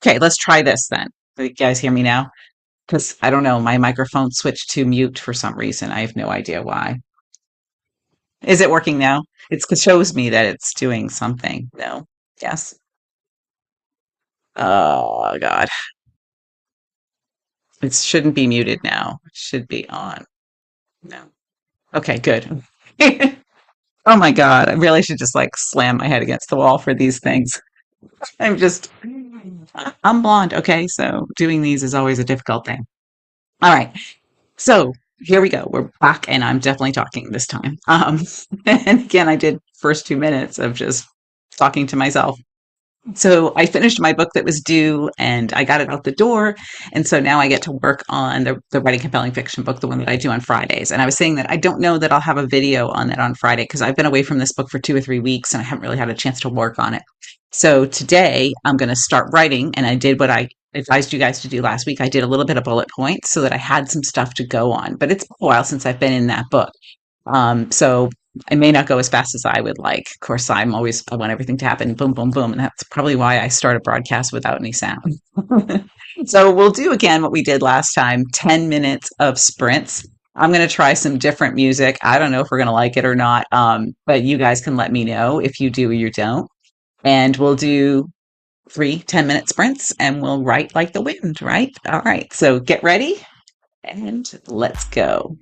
Okay, let's try this then. You guys hear me now? Because I don't know, my microphone switched to mute for some reason. I have no idea why. Is it working now? It shows me that it's doing something. No. Yes. Oh God. It shouldn't be muted now. It should be on. No. Okay, good. Oh my God. I really should just like slam my head against the wall for these things. I'm just, I'm blonde. Okay. So doing these is always a difficult thing. All right. So here we go. We're back, and I'm definitely talking this time. And again, I did first 2 minutes of just talking to myself. So I finished my book that was due, and I got it out the door. And so now I get to work on the writing compelling fiction book, the one that I do on Fridays. And I was saying that I don't know that I'll have a video on that on Friday because I've been away from this book for 2 or 3 weeks, and I haven't really had a chance to work on it. So today I'm going to start writing, and I did what I advised you guys to do last week. I did a little bit of bullet points so that I had some stuff to go on, but it's been a while since I've been in that book. So I may not go as fast as I would like. Of course, I want everything to happen boom, boom, boom. And that's probably why I start a broadcast without any sound. So we'll do again what we did last time, 10 minutes of sprints. I'm going to try some different music. I don't know if we're going to like it or not, but you guys can let me know if you do or you don't. And we'll do 3 10-minute sprints and we'll write like the wind, right? All right. So get ready and let's go.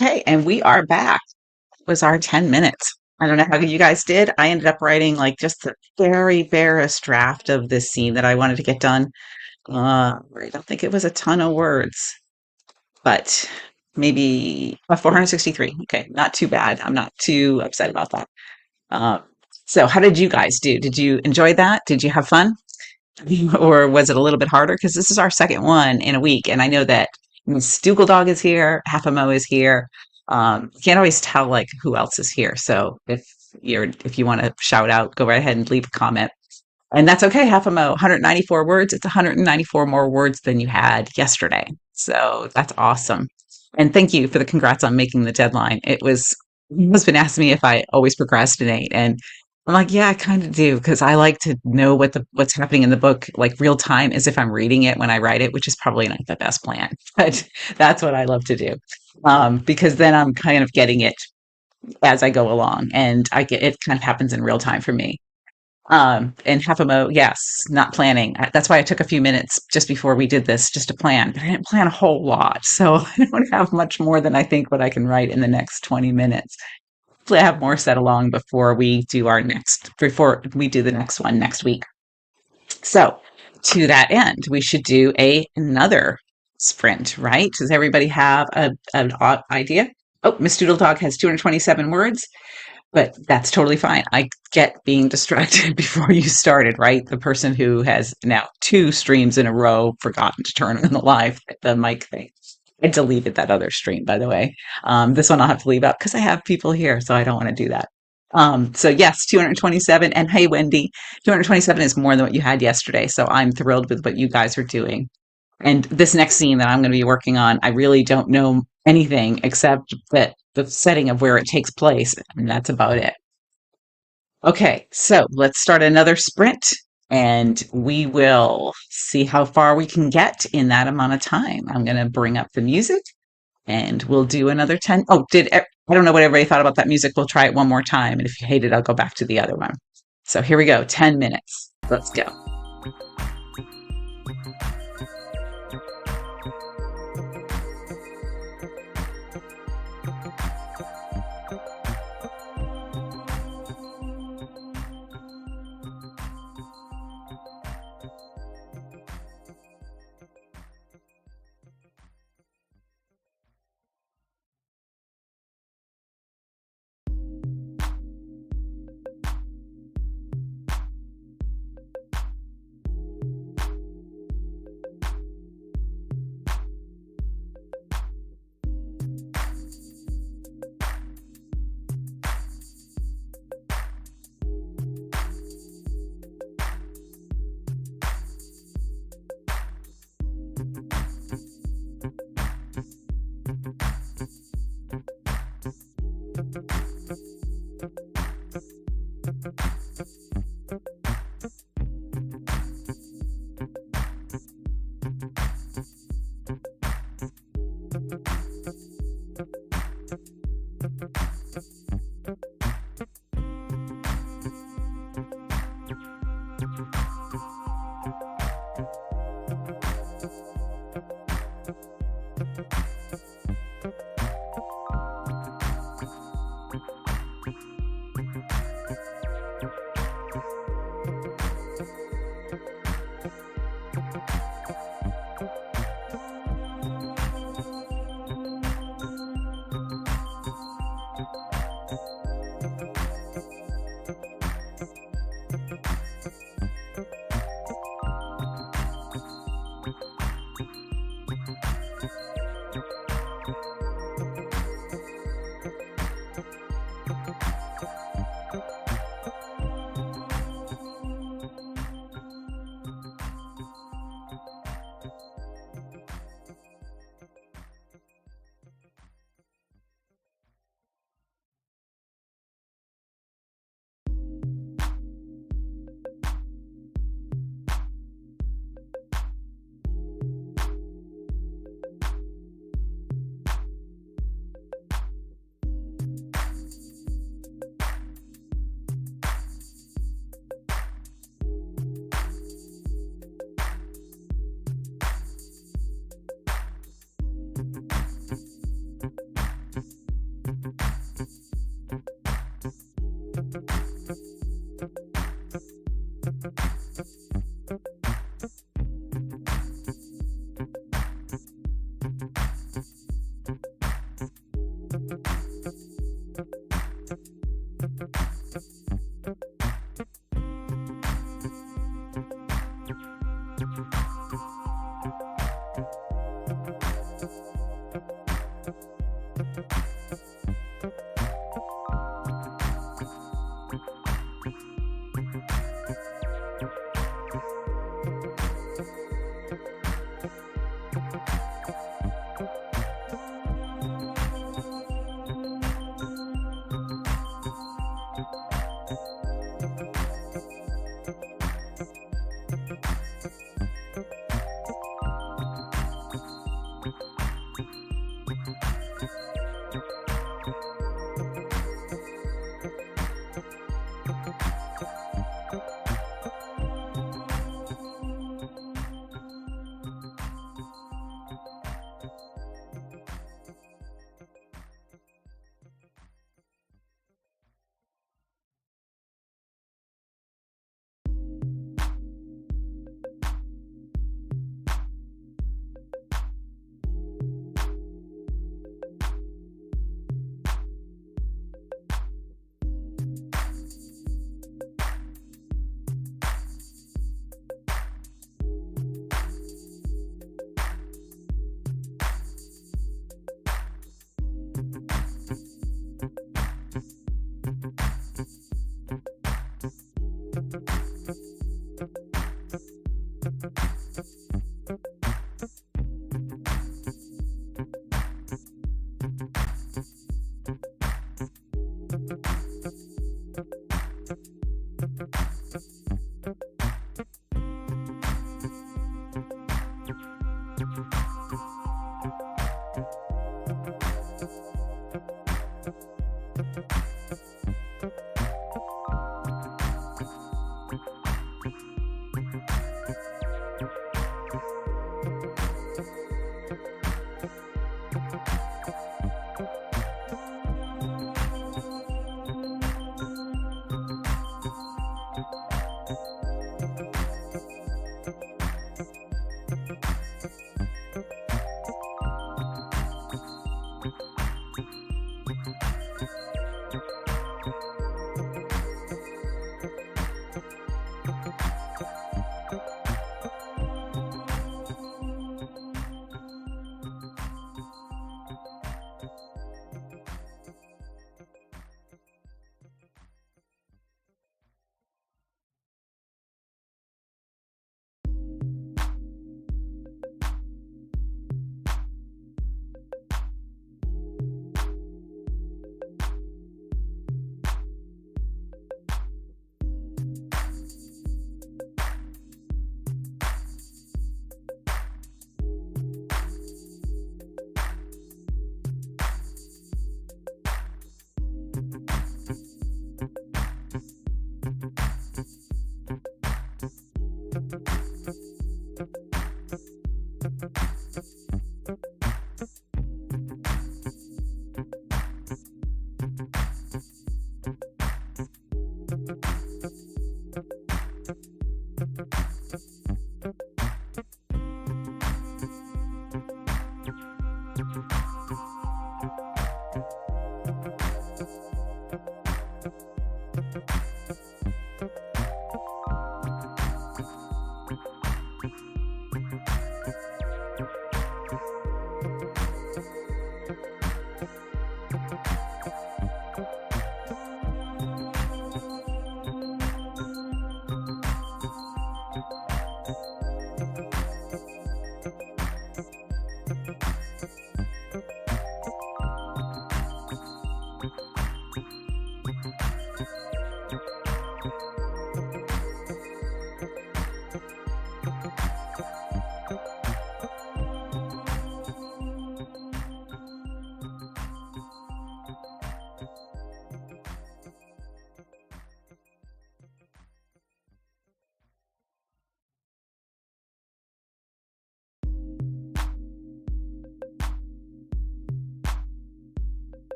Okay, and we are back. It was our 10 minutes. I don't know how you guys did. I ended up writing like just the very barest draft of this scene that I wanted to get done. I don't think it was a ton of words, but maybe 463. Okay, not too bad. I'm not too upset about that. Um, so how did you guys do? Did you enjoy that? Did you have fun? Or was it a little bit harder? Because this is our second one in a week, and I know that Stoogle Dog is here, Half a Mo is here. You can't always tell like who else is here. So if you want to shout out, go right ahead and leave a comment. And that's okay. Half a Mo, 194 words. It's 194 more words than you had yesterday. So that's awesome. And thank you for the congrats on making the deadline. My husband asked me if I always procrastinate. And I'm like, yeah, I kind of do because I like to know what's happening in the book like real time as if I'm reading it when I write it, which is probably not the best plan, but that's what I love to do. Because then I'm kind of getting it as I go along and it kind of happens in real time for me. And half a mo, yes, not planning. That's why I took a few minutes just before we did this just to plan, but I didn't plan a whole lot. So I don't have much more than I think what I can write in the next 20 minutes. Hopefully I have more set along before we do the next one next week. So to that end, we should do another sprint, right? Does everybody have an idea? Oh, Miss Doodle Dog has 227 words. But that's totally fine. I get being distracted before you started, right? The person who has now two streams in a row forgotten to turn on the mic thing. I deleted that other stream, by the way. This one I'll have to leave out because I have people here, so I don't want to do that. So yes, 227. And hey, Wendy, 227 is more than what you had yesterday. So I'm thrilled with what you guys are doing. And this next scene that I'm going to be working on, I really don't know anything except that the setting of where it takes place, and that's about it. Okay, so let's start another sprint, and we will see how far we can get in that amount of time. I'm going to bring up the music, and we'll do another 10. Oh, I don't know what everybody thought about that music. We'll try it one more time, and if you hate it, I'll go back to the other one. So here we go, 10 minutes. Let's go.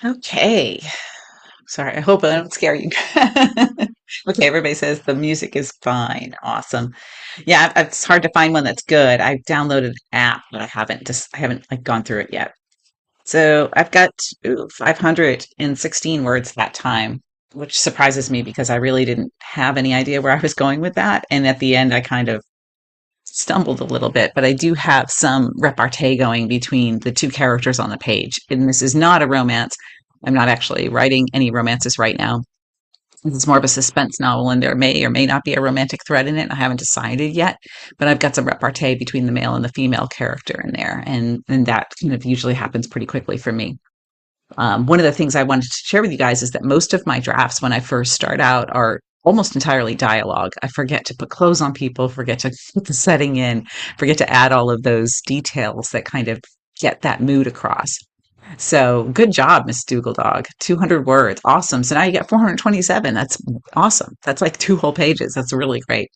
Okay. Sorry, I hope I don't scare you. Okay, everybody says the music is fine. Awesome. Yeah, it's hard to find one that's good. I've downloaded an app, but I haven't like gone through it yet. So I've got 516 words that time, which surprises me because I really didn't have any idea where I was going with that. And at the end, I kind of stumbled a little bit, but I do have some repartee going between the two characters on the page. And this is not a romance. I'm not actually writing any romances right now. It's more of a suspense novel, and there may or may not be a romantic thread in it. I haven't decided yet, but I've got some repartee between the male and the female character in there, and that kind of usually happens pretty quickly for me. One of the things I wanted to share with you guys is that most of my drafts, when I first start out, are almost entirely dialogue. I forget to put clothes on people, forget to put the setting in, forget to add all of those details that kind of get that mood across. So good job, Miss Dougal Dog. 200 words. Awesome. So now you get 427. That's awesome. That's like two whole pages. That's really great.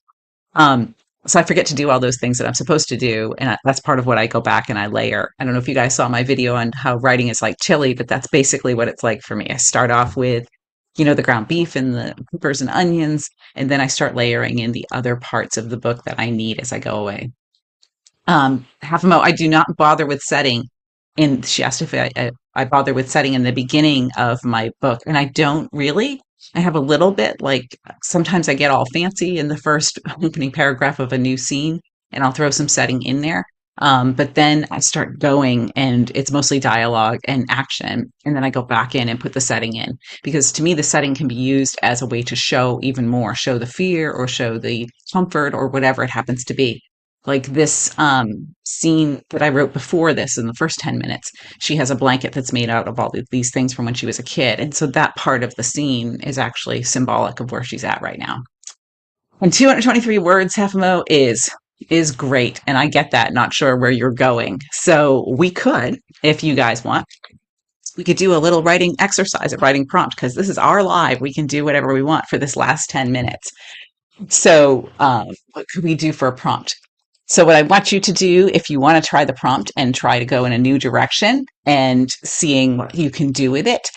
Um, so I forget to do all those things that I'm supposed to do, and that's part of what I go back and I layer. I don't know if you guys saw my video on how writing is like chili, but that's basically what it's like for me. I start off with, the ground beef and the peppers and onions, and then I start layering in the other parts of the book that I need as I go away. Half a mo. I do not bother with setting. And she asked if I bother with setting in the beginning of my book, and I don't really. I have a little bit, like sometimes I get all fancy in the first opening paragraph of a new scene, and I'll throw some setting in there. But then I start going, and it's mostly dialogue and action, and then I go back in and put the setting in because to me the setting can be used as a way to show even more, show the fear or show the comfort or whatever it happens to be. Like this scene that I wrote before this in the first 10 minutes, she has a blanket that's made out of all these things from when she was a kid. And so that part of the scene is actually symbolic of where she's at right now. And 223 words, half a mo, is great. And I get that, not sure where you're going. So we could, if you guys want, we could do a little writing exercise, a writing prompt, because this is our live. We can do whatever we want for this last 10 minutes. So, what could we do for a prompt? So, what I want you to do, if you want to try the prompt and try to go in a new direction and seeing what you can do with it,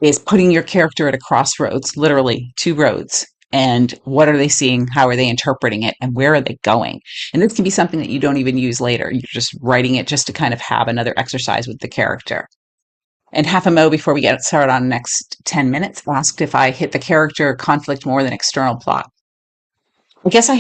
is putting your character at a crossroads, literally two roads. And what are they seeing? How are they interpreting it? And where are they going? And this can be something that you don't even use later. You're just writing it just to kind of have another exercise with the character. And half a mo before we get started on the next 10 minutes asked if I hit the character conflict more than external plot. I guess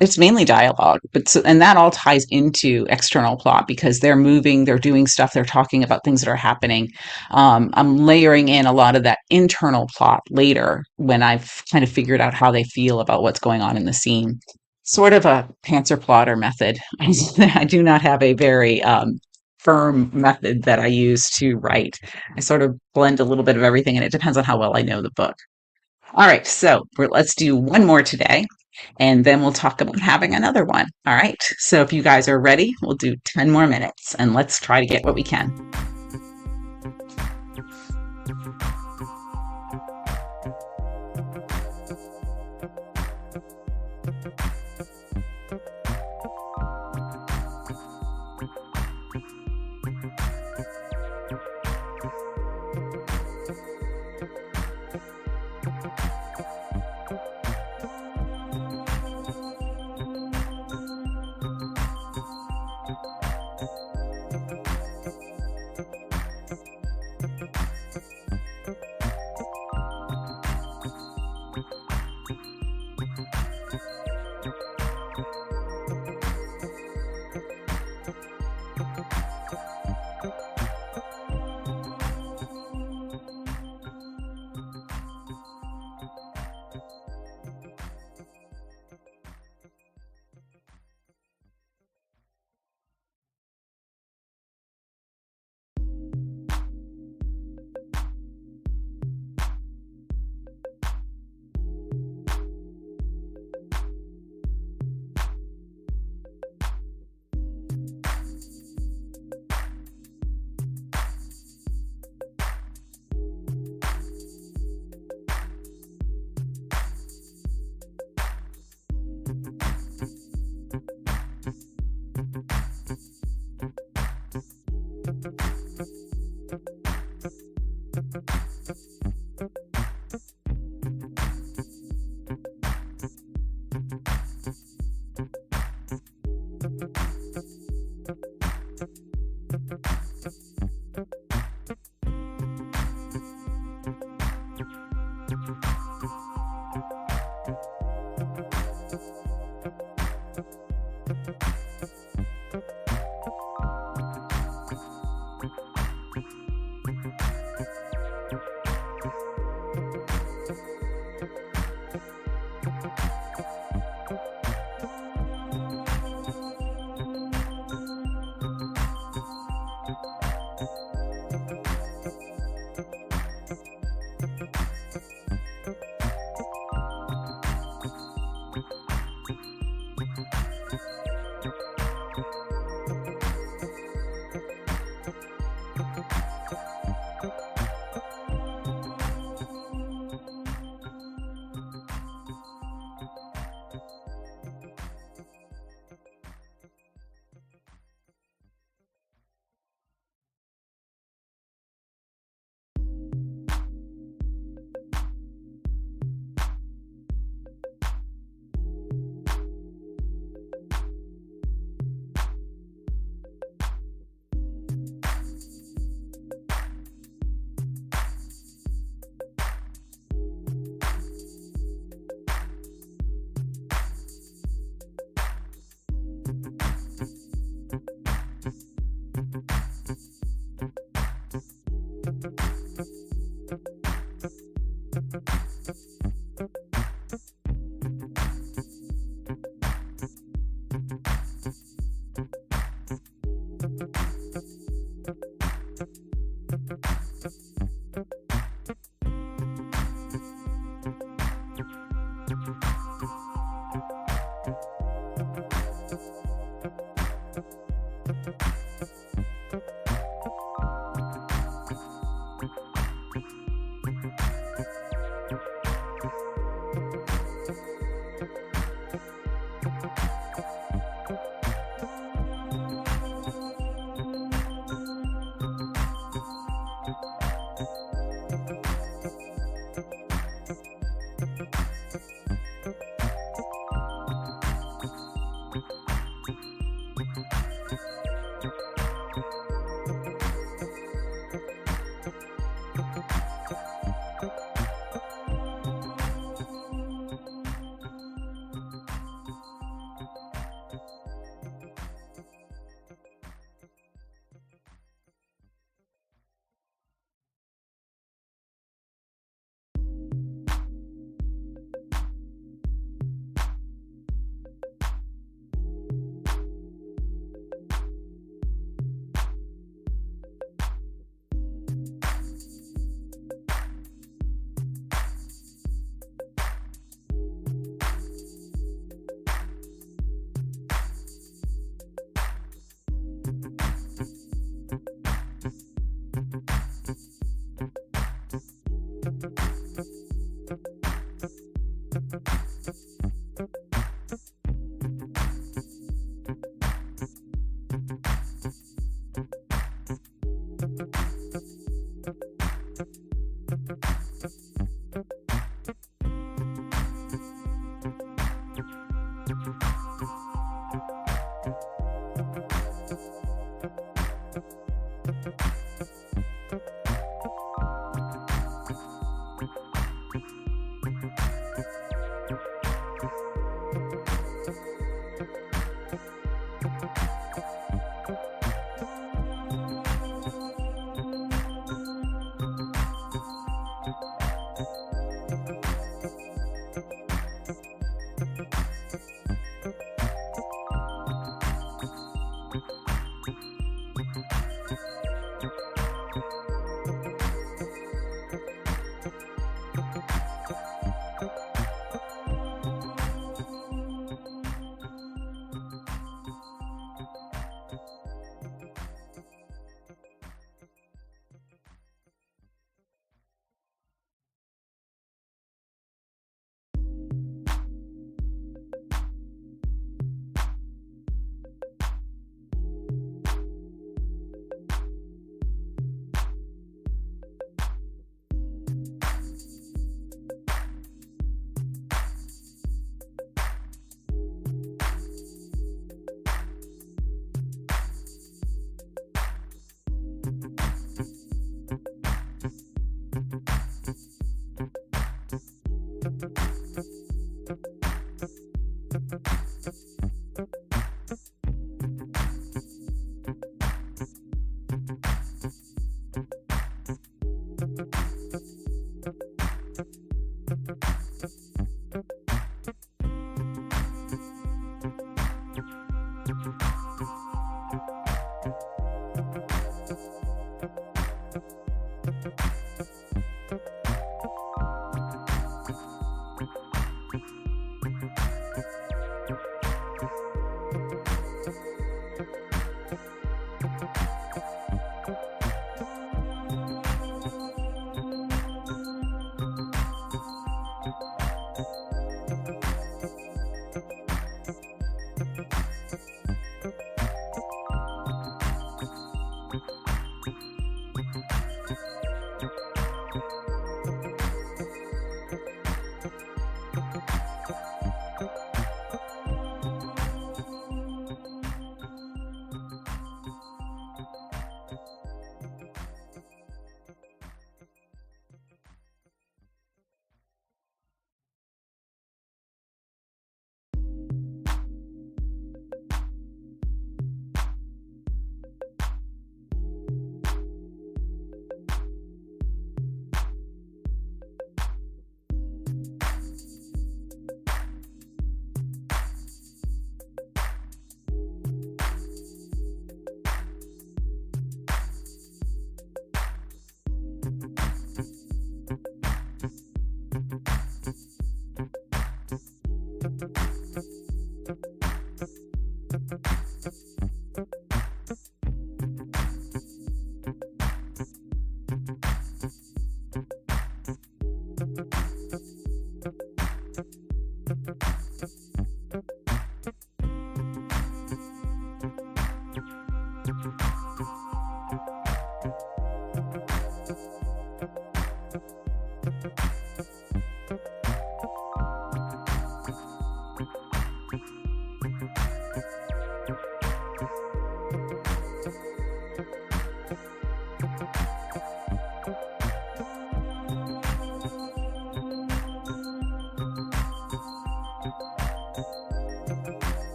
it's mainly dialogue, and that all ties into external plot because they're moving, they're doing stuff, they're talking about things that are happening. I'm layering in a lot of that internal plot later when I've kind of figured out how they feel about what's going on in the scene. Sort of a pantser plotter method. I do not have a very firm method that I use to write. I sort of blend a little bit of everything, and it depends on how well I know the book. All right, so let's do one more today, and then we'll talk about having another one. All right, so if you guys are ready, we'll do 10 more minutes, and let's try to get what we can.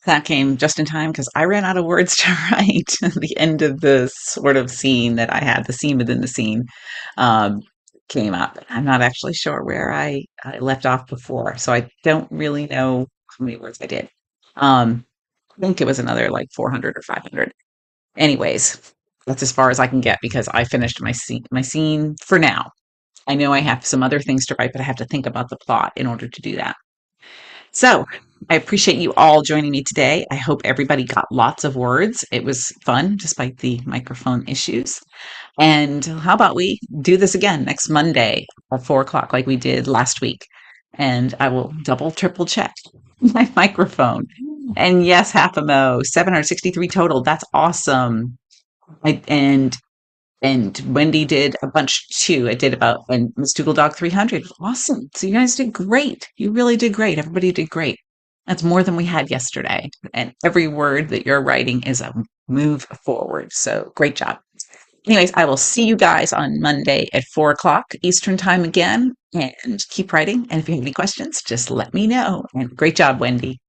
That came just in time because I ran out of words to write at the end of the sort of scene that I had, the scene within the scene, um, came up. I'm not actually sure where I left off before, so I don't really know how many words I did. I think it was another like 400 or 500. Anyways, that's as far as I can get because I finished my scene for now. I know I have some other things to write, but I have to think about the plot in order to do that. So I appreciate you all joining me today. I hope everybody got lots of words. It was fun despite the microphone issues. And how about we do this again next Monday at 4 o'clock, like we did last week? And I will double, triple check my microphone. And yes, half a mo, 763 total. That's awesome. I, and Wendy did a bunch too. I did about, and Miss Dougal Dog 300. Awesome. So you guys did great. You really did great. Everybody did great. That's more than we had yesterday. And every word that you're writing is a move forward. So great job. Anyways, I will see you guys on Monday at 4 o'clock Eastern time again, and keep writing. And if you have any questions, just let me know. And great job, Wendy.